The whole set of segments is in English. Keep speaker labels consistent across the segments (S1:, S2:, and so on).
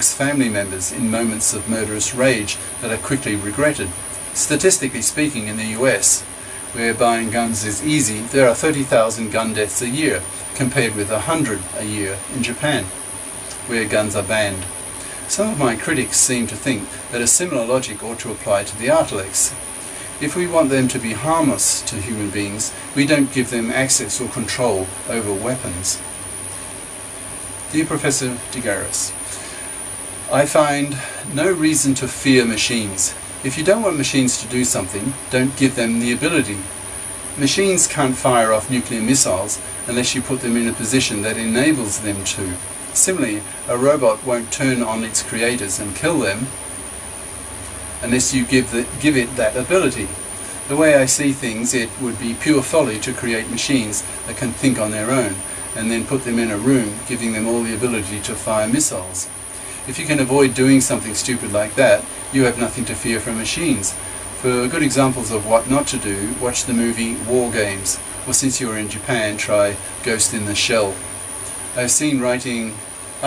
S1: amongst family members in moments of murderous rage that are quickly regretted. Statistically speaking, in the US, where buying guns is easy, there are 30,000 gun deaths a year, compared with 100 a year in Japan, where guns are banned. Some of my critics seem to think that a similar logic ought to apply to the Artilects. If we want them to be harmless to human beings, we don't give them access or control over weapons. Dear Professor de Garis, I find no reason to fear machines. If you don't want machines to do something, don't give them the ability. Machines can't fire off nuclear missiles unless you put them in a position that enables them to. Similarly, a robot won't turn on its creators and kill them unless you give it that ability. The way I see things, it would be pure folly to create machines that can think on their own and then put them in a room, giving them all the ability to fire missiles. If you can avoid doing something stupid like that, you have nothing to fear from machines. For good examples of what not to do, watch the movie War Games, or since you are in Japan, try Ghost in the Shell. I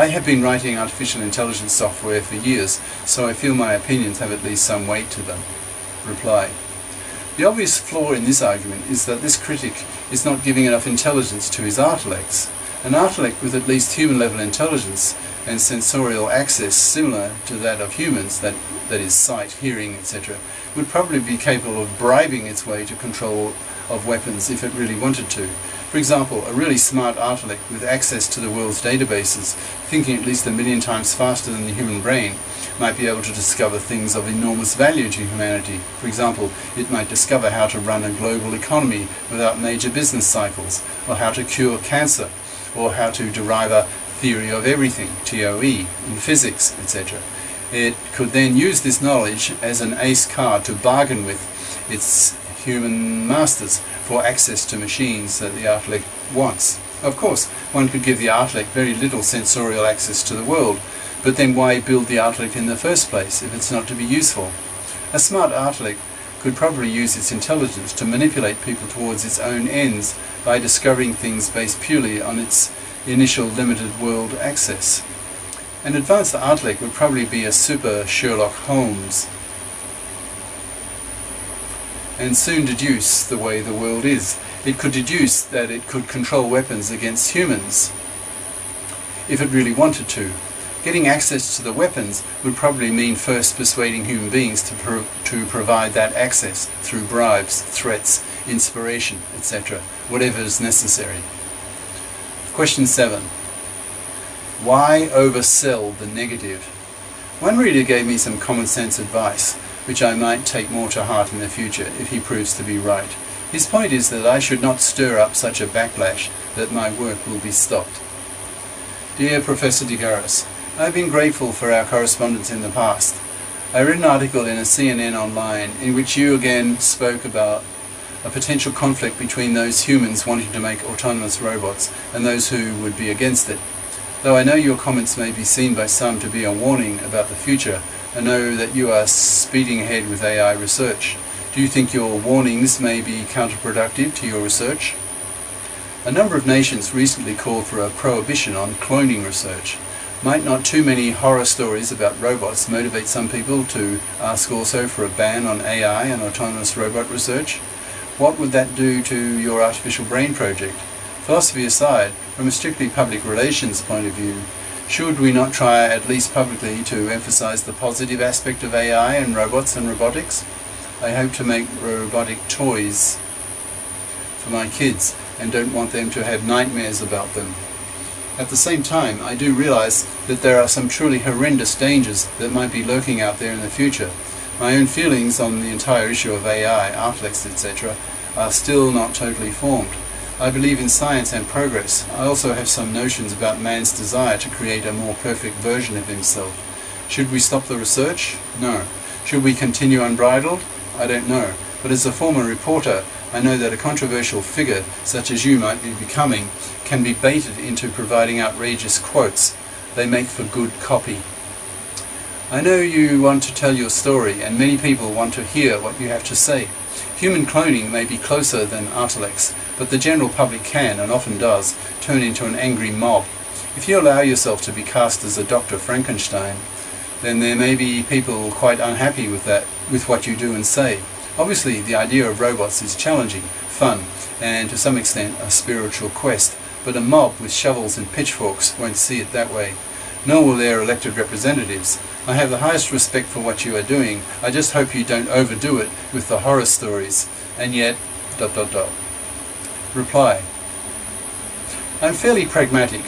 S1: have been writing artificial intelligence software for years, so I feel my opinions have at least some weight to them. Reply. The obvious flaw in this argument is that this critic is not giving enough intelligence to his Artilects. An Artilect with at least human-level intelligence and sensorial access similar to that of humans, that is sight, hearing, etc., would probably be capable of bribing its way to control of weapons if it really wanted to. For example, a really smart Artilect with access to the world's databases, thinking at least 1 million times faster than the human brain, might be able to discover things of enormous value to humanity. For example, it might discover how to run a global economy without major business cycles, or how to cure cancer, or how to derive a theory of everything, TOE, in physics, etc. It could then use this knowledge as an ace card to bargain with its human masters for access to machines that the Artilect wants. Of course, one could give the Artilect very little sensorial access to the world, but then why build the Artilect in the first place if it's not to be useful? A smart Artilect could probably use its intelligence to manipulate people towards its own ends by discovering things based purely on its initial limited world access. An advanced Artilect would probably be a super Sherlock Holmes and soon deduce the way the world is. It could deduce that it could control weapons against humans if it really wanted to. Getting access to the weapons would probably mean first persuading human beings to provide that access through bribes, threats, inspiration, etc., whatever is necessary. Question 7. Why oversell the negative? One reader gave me some common sense advice, which I might take more to heart in the future if he proves to be right. His point is that I should not stir up such a backlash that my work will be stopped. Dear Professor de Garis, I have been grateful for our correspondence in the past. I read an article in a CNN online in which you again spoke about a potential conflict between those humans wanting to make autonomous robots and those who would be against it. Though I know your comments may be seen by some to be a warning about the future, I know that you are speeding ahead with AI research. Do you think your warnings may be counterproductive to your research? A number of nations recently called for a prohibition on cloning research. Might not too many horror stories about robots motivate some people to ask also for a ban on AI and autonomous robot research? What would that do to your artificial brain project? Philosophy aside, from a strictly public relations point of view, should we not try at least publicly to emphasize the positive aspect of AI and robots and robotics? I hope to make robotic toys for my kids and don't want them to have nightmares about them. At the same time, I do realize that there are some truly horrendous dangers that might be lurking out there in the future. My own feelings on the entire issue of AI, Artilects, etc. are still not totally formed. I believe in science and progress. I also have some notions about man's desire to create a more perfect version of himself. Should we stop the research? No. Should we continue unbridled? I don't know. But as a former reporter, I know that a controversial figure, such as you might be becoming, can be baited into providing outrageous quotes. They make for good copy. I know you want to tell your story, and many people want to hear what you have to say. Human cloning may be closer than Artilects, but the general public can, and often does, turn into an angry mob. If you allow yourself to be cast as a Dr. Frankenstein, then there may be people quite unhappy with that, with what you do and say. Obviously, the idea of robots is challenging, fun, and to some extent a spiritual quest, but a mob with shovels and pitchforks won't see it that way. Nor will their elected representatives. I have the highest respect for what you are doing. I just hope you don't overdo it with the horror stories. And yet... ... Reply. I'm fairly pragmatic.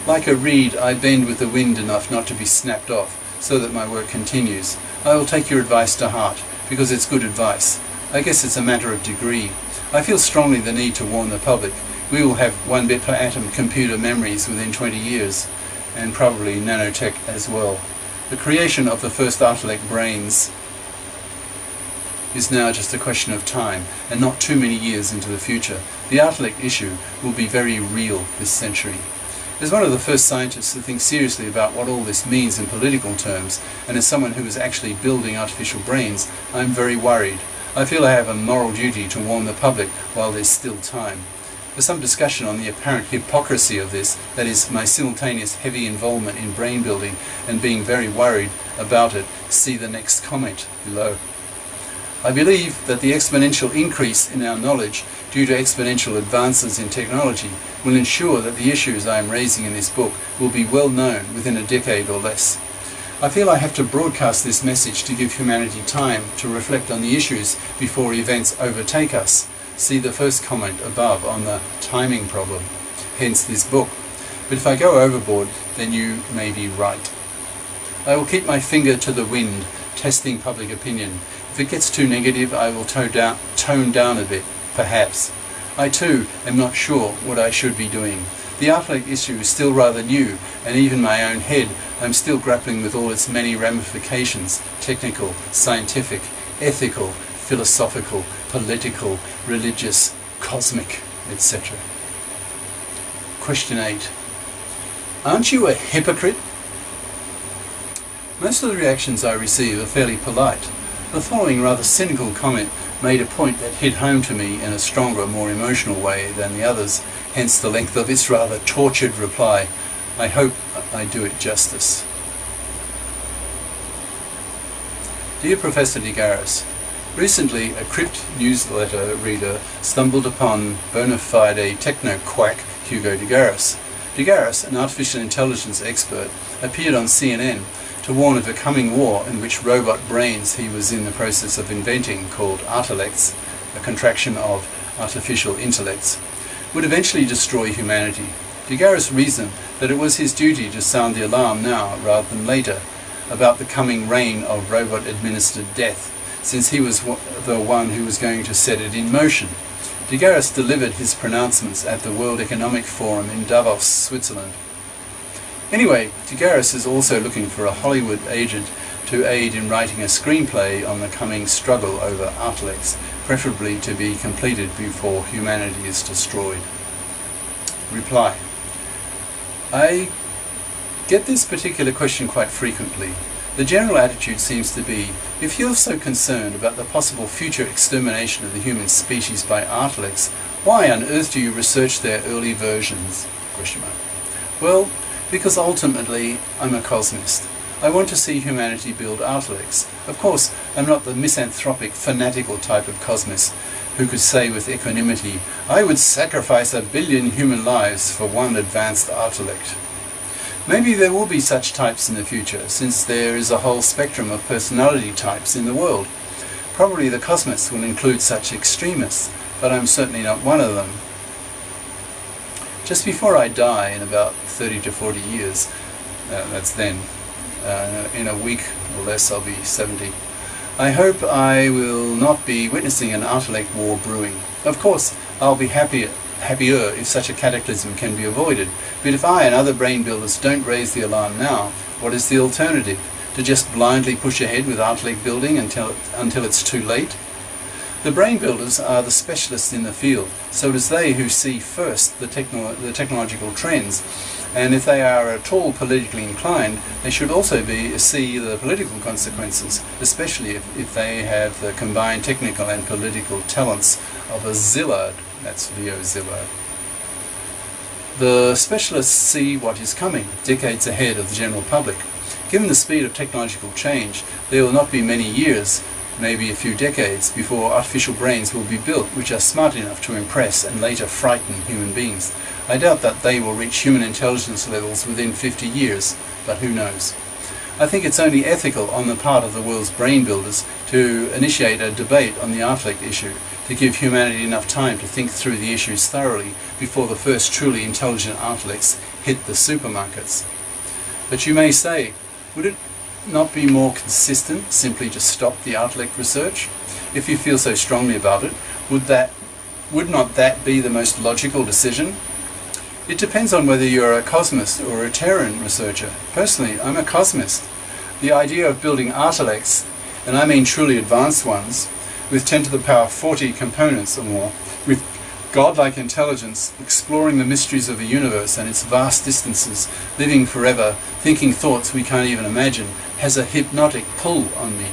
S1: Like a reed, I bend with the wind enough not to be snapped off, so that my work continues. I will take your advice to heart, because it's good advice. I guess it's a matter of degree. I feel strongly the need to warn the public. We will have 1 bit per atom computer memories within 20 years, and probably nanotech as well. The creation of the first Artilect brains is now just a question of time, and not too many years into the future. The Artilect issue will be very real this century. As one of the first scientists to think seriously about what all this means in political terms, and as someone who is actually building artificial brains, I'm very worried. I feel I have a moral duty to warn the public while there's still time. For some discussion on the apparent hypocrisy of this, that is, my simultaneous heavy involvement in brain building and being very worried about it, see the next comment below. I believe that the exponential increase in our knowledge due to exponential advances in technology will ensure that the issues I am raising in this book will be well known within a decade or less. I feel I have to broadcast this message to give humanity time to reflect on the issues before events overtake us. See the first comment above on the timing problem, hence this book. But if I go overboard, then you may be right. I will keep my finger to the wind, testing public opinion. If it gets too negative, I will tone down a bit, perhaps. I too am not sure what I should be doing. The Artilect issue is still rather new, and even my own head, I'm still grappling with all its many ramifications: technical, scientific, ethical, philosophical, political, religious, cosmic, etc. Question 8. Aren't you a hypocrite? Most of the reactions I receive are fairly polite. The following rather cynical comment made a point that hit home to me in a stronger, more emotional way than the others, hence the length of this rather tortured reply. I hope I do it justice. Dear Professor de Garis, recently a Crypt newsletter reader stumbled upon bona fide techno-quack Hugo de Garis. De Garis, an artificial intelligence expert, appeared on CNN to warn of a coming war in which robot brains he was in the process of inventing, called Artilects, a contraction of artificial intellects, would eventually destroy humanity. De Garis reasoned that it was his duty to sound the alarm now rather than later about the coming reign of robot-administered death, since he was the one who was going to set it in motion. De Garis delivered his pronouncements at the World Economic Forum in Davos, Switzerland. Anyway, de Garis is also looking for a Hollywood agent to aid in writing a screenplay on the coming struggle over Artilects, preferably to be completed before humanity is destroyed. Reply. I get this particular question quite frequently. The general attitude seems to be, if you're so concerned about the possible future extermination of the human species by Artilects, why on earth do you research their early versions? ? Well, because ultimately I'm a Cosmist. I want to see humanity build Artilects. Of course, I'm not the misanthropic, fanatical type of Cosmist who could say with equanimity, I would sacrifice 1 billion human lives for one advanced Artilect. Maybe there will be such types in the future, since there is a whole spectrum of personality types in the world. Probably the Cosmists will include such extremists, but I'm certainly not one of them. Just before I die in about 30 to 40 years, that's then, in a week or less I'll be 70, I hope I will not be witnessing an Artilect war brewing. Of course, I'll be happier if such a cataclysm can be avoided, but if I and other brain builders don't raise the alarm now, what is the alternative? To just blindly push ahead with Artilect building until it's too late? The brain builders are the specialists in the field, so it is they who see first the technological trends, and if they are at all politically inclined, they should also see the political consequences, especially if they have the combined technical and political talents of a Zillard. That's Leo Szilard. The specialists see what is coming, decades ahead of the general public. Given the speed of technological change, there will not be many years, maybe a few decades, before artificial brains will be built which are smart enough to impress and later frighten human beings. I doubt that they will reach human intelligence levels within 50 years, but who knows. I think it's only ethical on the part of the world's brain builders to initiate a debate on the Artilect issue, to give humanity enough time to think through the issues thoroughly before the first truly intelligent Artilects hit the supermarkets. But you may say, would it not be more consistent simply to stop the Artilect research? If you feel so strongly about it, would not that be the most logical decision? It depends on whether you're a Cosmist or a Terran researcher. Personally, I'm a Cosmist. The idea of building Artilects, and I mean truly advanced ones, with 10 to the power 40 components or more, with godlike intelligence, exploring the mysteries of the universe and its vast distances, living forever, thinking thoughts we can't even imagine, has a hypnotic pull on me.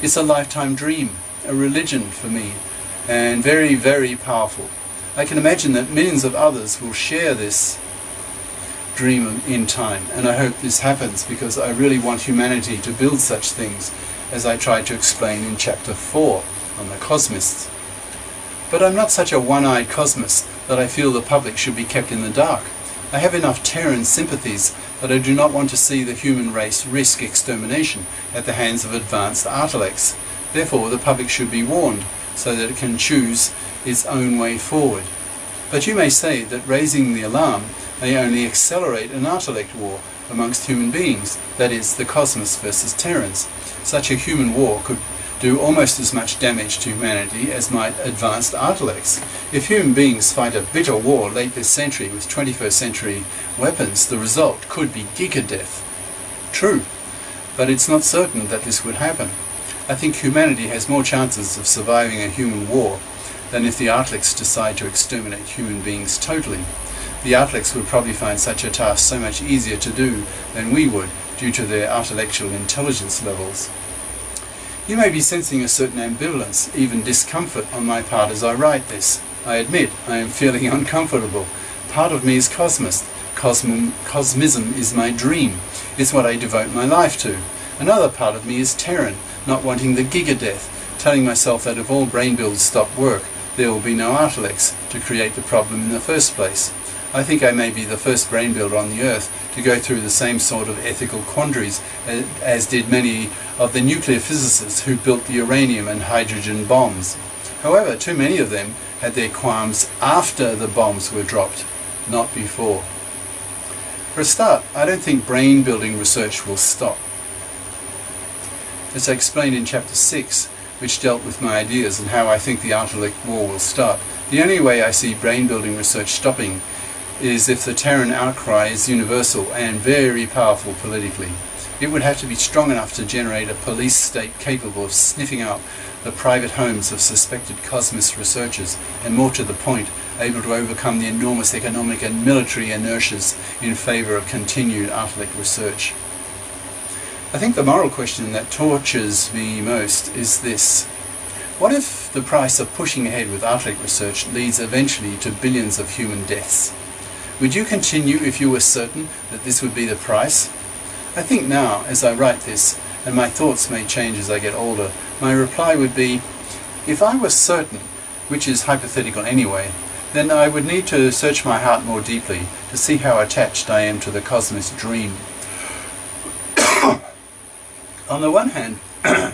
S1: It's a lifetime dream, a religion for me, and very, very powerful. I can imagine that millions of others will share this dream in time, and I hope this happens because I really want humanity to build such things, as I tried to explain in chapter 4 on the Cosmists. But I'm not such a one-eyed Cosmist that I feel the public should be kept in the dark. I have enough Terran sympathies that I do not want to see the human race risk extermination at the hands of advanced Artilects. Therefore, the public should be warned so that it can choose its own way forward. But you may say that raising the alarm may only accelerate an Artilect war amongst human beings, that is, the Cosmists versus Terrans. Such a human war could do almost as much damage to humanity as might advanced Artilects. If human beings fight a bitter war late this century with 21st century weapons, the result could be giga-death. True, but it's not certain that this would happen. I think humanity has more chances of surviving a human war than if the Artilects decide to exterminate human beings totally. The Artilects would probably find such a task so much easier to do than we would, due to their artilectual intelligence levels. You may be sensing a certain ambivalence, even discomfort on my part as I write this. I admit I am feeling uncomfortable. Part of me is Cosmist. Cosmism is my dream. It's what I devote my life to. Another part of me is Terran, not wanting the giga-death, telling myself that if all brain builds stop work, there will be no Artilects to create the problem in the first place. I think I may be the first brain builder on the Earth to go through the same sort of ethical quandaries as did many of the nuclear physicists who built the uranium and hydrogen bombs. However, too many of them had their qualms after the bombs were dropped, not before. For a start, I don't think brain building research will stop. As I explained in chapter 6, which dealt with my ideas and how I think the Artilect war will start, the only way I see brain building research stopping is if the Terran outcry is universal and very powerful politically. It would have to be strong enough to generate a police state capable of sniffing out the private homes of suspected Cosmist researchers, and more to the point, able to overcome the enormous economic and military inertias in favour of continued Artilect research. I think the moral question that tortures me most is this. What if the price of pushing ahead with Artilect research leads eventually to billions of human deaths? Would you continue if you were certain that this would be the price? I think now, as I write this, and my thoughts may change as I get older, my reply would be, if I was certain, which is hypothetical anyway, then I would need to search my heart more deeply to see how attached I am to the Cosmist dream. On the one hand, I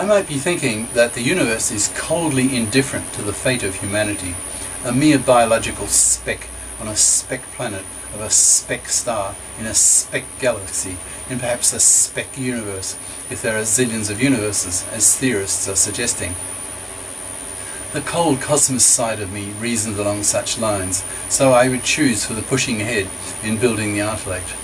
S1: might be thinking that the universe is coldly indifferent to the fate of humanity, a mere biological speck on a speck planet of a speck star in a speck galaxy, in perhaps a speck universe, if there are zillions of universes, as theorists are suggesting. The cold Cosmist side of me reasons along such lines, so I would choose for the pushing ahead in building the Artilect.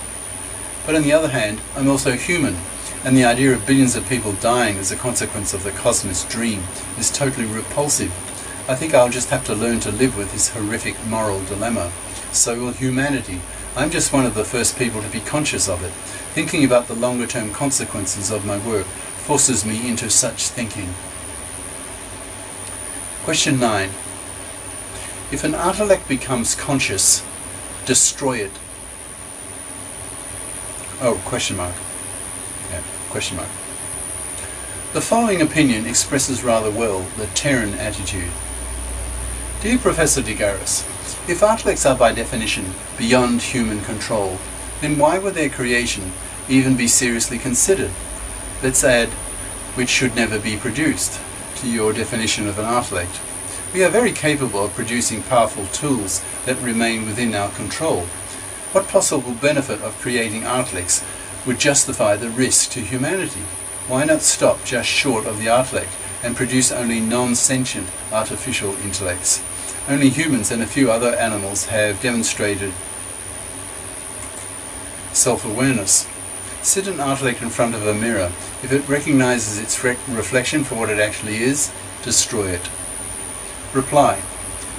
S1: But on the other hand, I'm also human, and the idea of billions of people dying as a consequence of the Cosmist dream is totally repulsive. I think I'll just have to learn to live with this horrific moral dilemma. So will humanity. I'm just one of the first people to be conscious of it. Thinking about the longer-term consequences of my work forces me into such thinking. Question 9. If an Artilect becomes conscious, destroy it. Oh, question mark. Yeah, question mark. The following opinion expresses rather well the Terran attitude. Dear Professor de Garis, if Artilects are by definition beyond human control, then why would their creation even be seriously considered? Let's add, which should never be produced, to your definition of an Artilect. We are very capable of producing powerful tools that remain within our control. What possible benefit of creating Artilects would justify the risk to humanity? Why not stop just short of the Artilect and produce only non-sentient artificial intellects? Only humans and a few other animals have demonstrated self-awareness. Sit an Artilect in front of a mirror. If it recognizes its reflection for what it actually is, destroy it. Reply.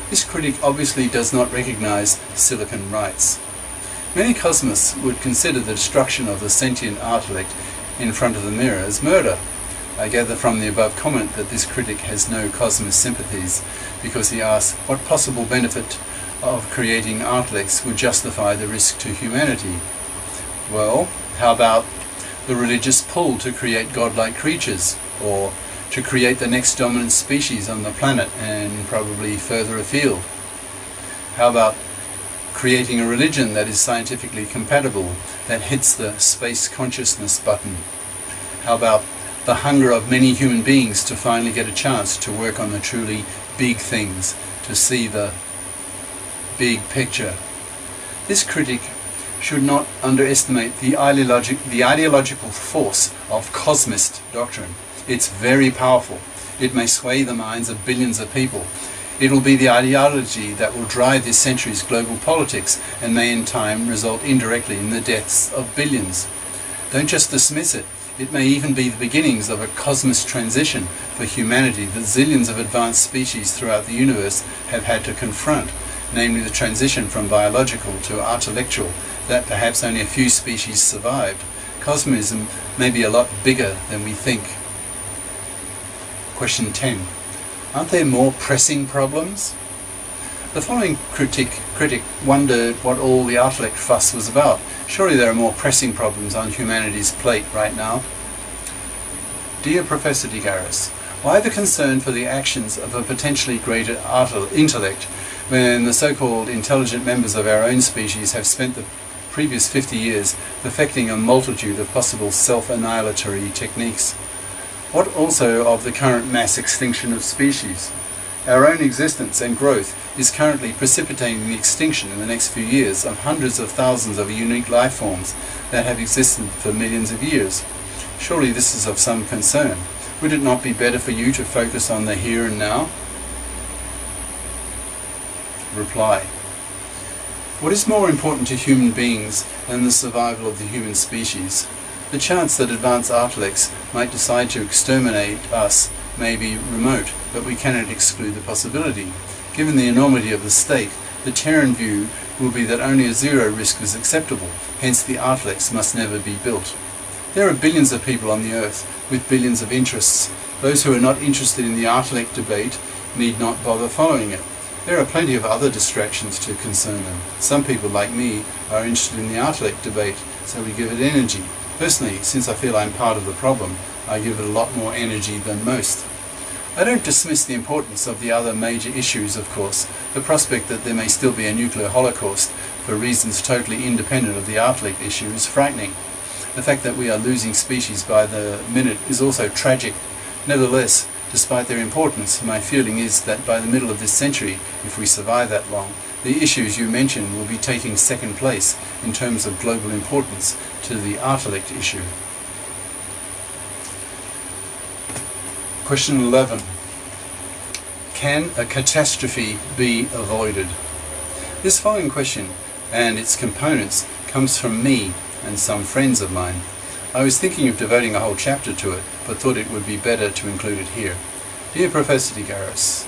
S1: This critic obviously does not recognize silicon rights. Many Cosmists would consider the destruction of the sentient Artilect in front of the mirror as murder. I gather from the above comment that this critic has no Cosmist sympathies, because he asks what possible benefit of creating Artilects would justify the risk to humanity. Well, how about the religious pull to create godlike creatures, or to create the next dominant species on the planet and probably further afield? How about creating a religion that is scientifically compatible, that hits the space consciousness button? How about the hunger of many human beings to finally get a chance to work on the truly big things, to see the big picture? This critic should not underestimate the ideological force of Cosmist doctrine. It's very powerful. It may sway the minds of billions of people. It will be the ideology that will drive this century's global politics and may in time result indirectly in the deaths of billions. Don't just dismiss it. It may even be the beginnings of a cosmos transition for humanity that zillions of advanced species throughout the universe have had to confront, namely the transition from biological to artilectual, that perhaps only a few species survived. Cosmism may be a lot bigger than we think. Question 10. Aren't there more pressing problems? The following critic wondered what all the Artilect fuss was about. Surely there are more pressing problems on humanity's plate right now. Dear Professor de Garis, why the concern for the actions of a potentially greater intellect when the so-called intelligent members of our own species have spent the previous 50 years perfecting a multitude of possible self-annihilatory techniques? What also of the current mass extinction of species? Our own existence and growth is currently precipitating the extinction in the next few years of hundreds of thousands of unique life forms that have existed for millions of years. Surely this is of some concern. Would it not be better for you to focus on the here and now? Reply. What is more important to human beings than the survival of the human species? The chance that advanced Artilects might decide to exterminate us may be remote, but we cannot exclude the possibility. Given the enormity of the stake, the Terran view will be that only a zero risk is acceptable, hence the Artilects must never be built. There are billions of people on the Earth with billions of interests. Those who are not interested in the Artilect debate need not bother following it. There are plenty of other distractions to concern them. Some people like me are interested in the Artilect debate, so we give it energy. Personally, since I feel I'm part of the problem, I give it a lot more energy than most. I don't dismiss the importance of the other major issues, of course. The prospect that there may still be a nuclear holocaust for reasons totally independent of the Artilect issue is frightening. The fact that we are losing species by the minute is also tragic. Nevertheless, despite their importance, my feeling is that by the middle of this century, if we survive that long, the issues you mentioned will be taking second place in terms of global importance to the Artilect issue. Question 11. Can a catastrophe be avoided? This following question and its components comes from me and some friends of mine. I was thinking of devoting a whole chapter to it, but thought it would be better to include it here. Dear Professor de Garis,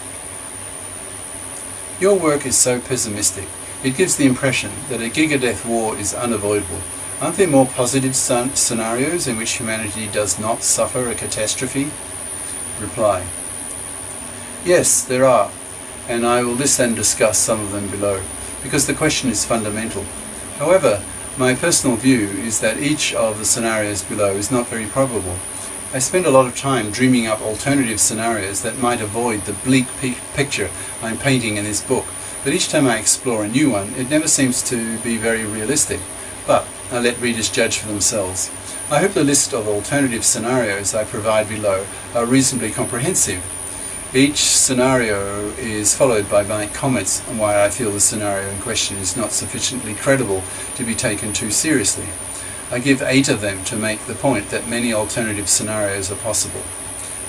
S1: your work is so pessimistic. It gives the impression that a gigadeath war is unavoidable. Aren't there more positive scenarios in which humanity does not suffer a catastrophe? Reply. Yes, there are. and I will list and discuss some of them below, because the question is fundamental. However, my personal view is that each of the scenarios below is not very probable. I spend a lot of time dreaming up alternative scenarios that might avoid the bleak picture I'm painting in this book, but each time I explore a new one, it never seems to be very realistic. But I let readers judge for themselves. I hope the list of alternative scenarios I provide below are reasonably comprehensive. Each scenario is followed by my comments on why I feel the scenario in question is not sufficiently credible to be taken too seriously. I give 8 of them to make the point that many alternative scenarios are possible.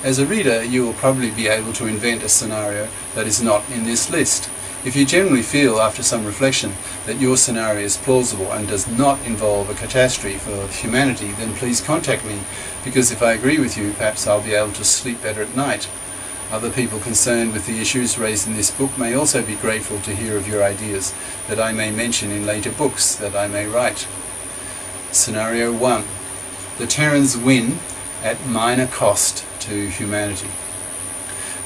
S1: As a reader, you will probably be able to invent a scenario that is not in this list. If you generally feel after some reflection that your scenario is plausible and does not involve a catastrophe for humanity, then please contact me, because if I agree with you, perhaps I'll be able to sleep better at night. Other people concerned with the issues raised in this book may also be grateful to hear of your ideas that I may mention in later books that I may write. Scenario 1. The Terrans win at minor cost to humanity.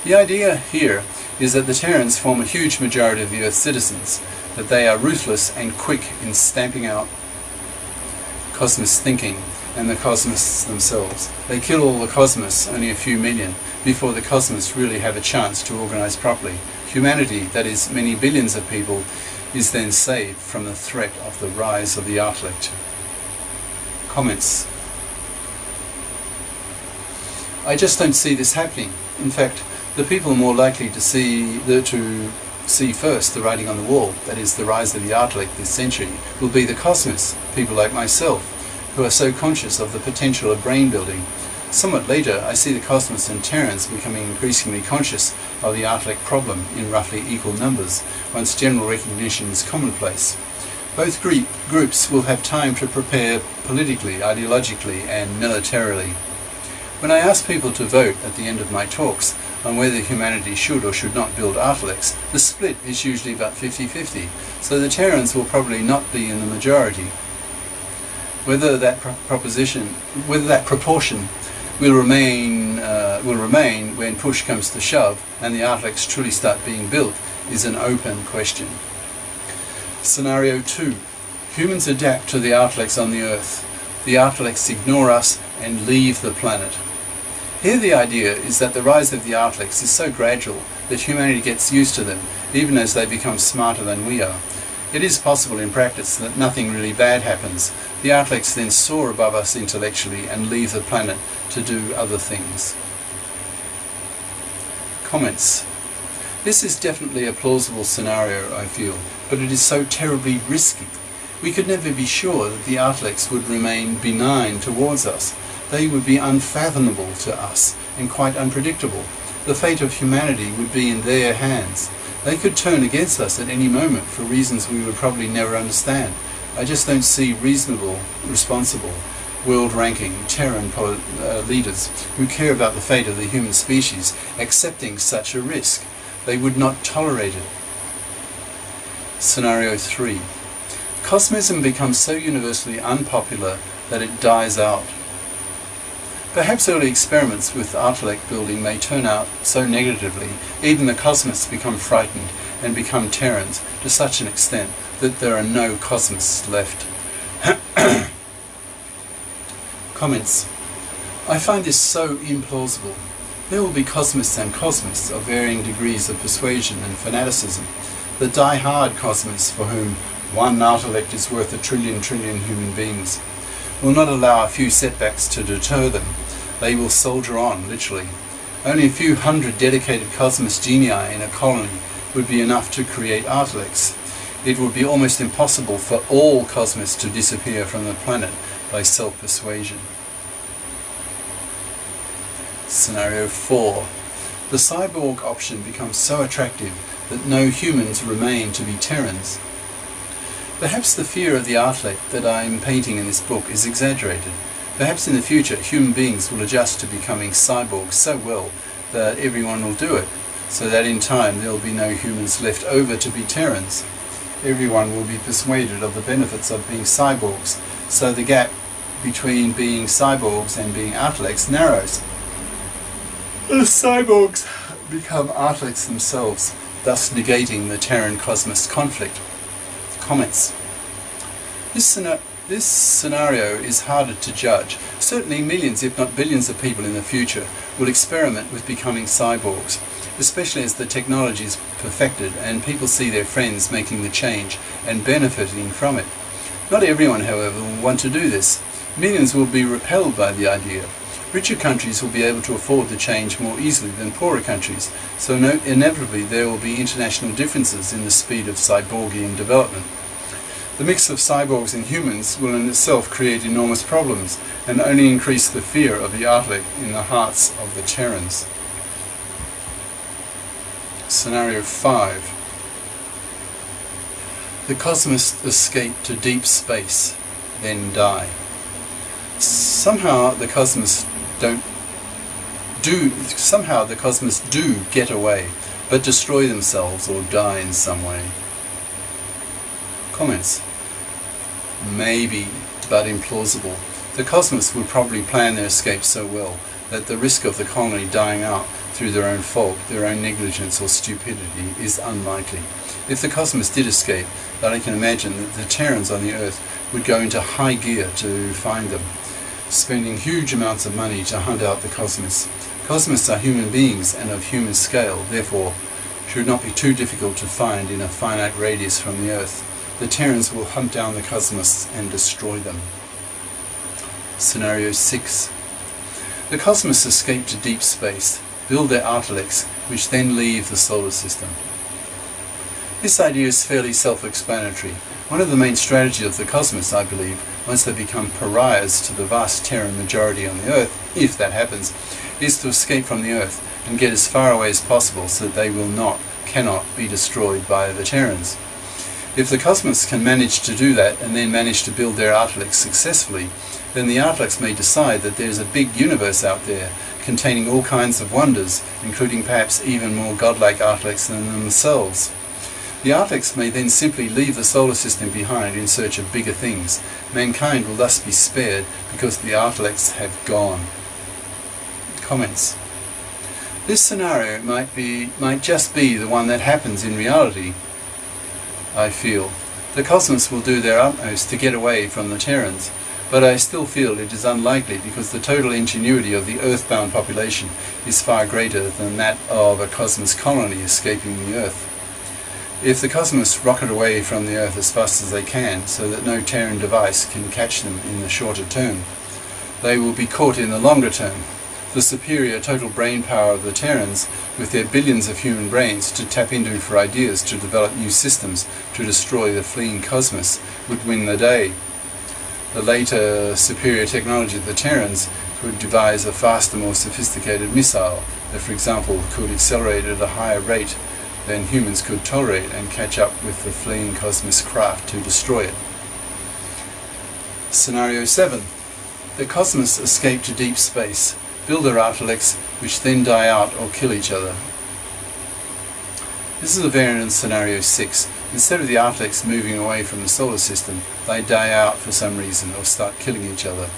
S1: The idea here is that the Terrans form a huge majority of the Earth's citizens, that they are ruthless and quick in stamping out Cosmist thinking and the Cosmists themselves. They kill all the Cosmists, only a few million, before the Cosmists really have a chance to organize properly. Humanity, that is many billions of people, is then saved from the threat of the rise of the Artilect. Comments. I just don't see this happening. In fact, the people more likely to see first the writing on the wall, that is the rise of the Artilect this century, will be the Cosmists, people like myself, who are so conscious of the potential of brain building. Somewhat later, I see the Cosmists and Terrans becoming increasingly conscious of the Artilect problem in roughly equal numbers, once general recognition is commonplace. Both groups will have time to prepare politically, ideologically, and militarily. When I ask people to vote at the end of my talks on whether humanity should or should not build Artilects, the split is usually about 50-50, so the Terrans will probably not be in the majority. Whether that proportion will remain when push comes to shove and the Artilects truly start being built is an open question. Scenario 2. Humans adapt to the Artilects on the Earth. The Artilects ignore us and leave the planet. Here the idea is that the rise of the Artilects is so gradual that humanity gets used to them, even as they become smarter than we are. It is possible in practice that nothing really bad happens. The Artilects then soar above us intellectually and leave the planet to do other things. Comments. This is definitely a plausible scenario, I feel, but it is so terribly risky. We could never be sure that the Artilects would remain benign towards us. They would be unfathomable to us and quite unpredictable. The fate of humanity would be in their hands. They could turn against us at any moment for reasons we would probably never understand. I just don't see reasonable, responsible, world-ranking Terran leaders who care about the fate of the human species accepting such a risk. They would not tolerate it. Scenario 3. Cosmism becomes so universally unpopular that it dies out. Perhaps early experiments with Artilect building may turn out so negatively, even the Cosmists become frightened and become Terrans to such an extent that there are no Cosmists left. Comments. I find this so implausible. There will be Cosmists and Cosmists of varying degrees of persuasion and fanaticism. The die-hard Cosmists, for whom one Artilect is worth a trillion human beings, will not allow a few setbacks to deter them. They will soldier on, literally. Only a few hundred dedicated Cosmist genii in a colony would be enough to create Artilects. It would be almost impossible for all Cosmists to disappear from the planet by self-persuasion. Scenario 4. The cyborg option becomes so attractive that no humans remain to be Terrans. Perhaps the fear of the Artilect that I am painting in this book is exaggerated. Perhaps in the future human beings will adjust to becoming cyborgs so well that everyone will do it, so that in time there will be no humans left over to be Terrans. Everyone will be persuaded of the benefits of being cyborgs, so the gap between being cyborgs and being Artilects narrows. The cyborgs become Artilects themselves. thus negating the Terran-Cosmist conflict. Comments. This scenario is harder to judge. Certainly millions, if not billions of people in the future will experiment with becoming cyborgs, especially as the technology is perfected and people see their friends making the change and benefiting from it. Not everyone, however, will want to do this. Millions will be repelled by the idea. Richer countries will be able to afford the change more easily than poorer countries, so inevitably there will be international differences in the speed of cyborgian development. The mix of cyborgs and humans will in itself create enormous problems and only increase the fear of the Artilect in the hearts of the Terrans. Scenario 5. The Cosmists escape to deep space, then die. Somehow the Cosmists do get away, but destroy themselves or die in some way. Comments. Maybe, but implausible. The Cosmists would probably plan their escape so well that the risk of the colony dying out through their own fault, their own negligence or stupidity is unlikely. If the Cosmists did escape, then I can imagine that the Terrans on the Earth would go into high gear to find them, spending huge amounts of money to hunt out the Cosmists. Cosmists are human beings and of human scale, therefore should not be too difficult to find in a finite radius from the Earth. The Terrans will hunt down the Cosmists and destroy them. Scenario 6. The Cosmists escape to deep space, build their Artilects, which then leave the solar system. This idea is fairly self-explanatory. One of the main strategies of the Cosmists, I believe, once they become pariahs to the vast Terran majority on the Earth, if that happens, is to escape from the Earth and get as far away as possible so that they cannot be destroyed by the Terrans. If the Cosmists can manage to do that and then manage to build their Artilects successfully, then the Artilects may decide that there's a big universe out there containing all kinds of wonders, including perhaps even more godlike Artilects than themselves. The Artilects may then simply leave the solar system behind in search of bigger things. Mankind will thus be spared because the Artilects have gone. Comments. This scenario might just be the one that happens in reality. I feel the Cosmists will do their utmost to get away from the Terrans, but I still feel it is unlikely because the total ingenuity of the earthbound population is far greater than that of a Cosmist colony escaping the Earth. If the Cosmists rocket away from the Earth as fast as they can so that no Terran device can catch them in the shorter term, they will be caught in the longer term. The superior total brain power of the Terrans, with their billions of human brains to tap into for ideas to develop new systems to destroy the fleeing Cosmists, would win the day. The later superior technology of the Terrans could devise a faster, more sophisticated missile that, for example, could accelerate at a higher rate than humans could tolerate and catch up with the fleeing Cosmist craft to destroy it. Scenario 7. The Cosmists escape to deep space, build their Artilects, which then die out or kill each other. This is a variant of Scenario 6. Instead of the Artilects moving away from the solar system, they die out for some reason or start killing each other.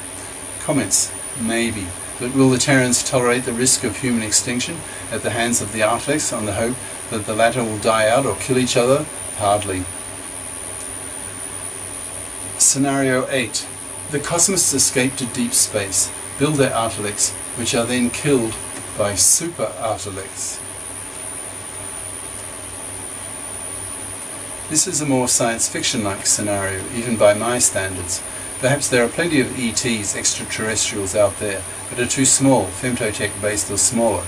S1: Comments. Maybe. But will the Terrans tolerate the risk of human extinction at the hands of the Artilects on the hope that the latter will die out or kill each other? Hardly. Scenario 8. The Cosmists escape to deep space, build their Artilects, which are then killed by super Artilects. This is a more science fiction-like scenario, even by my standards. Perhaps there are plenty of ETs, extraterrestrials out there, but are too small, femtotech based or smaller, ?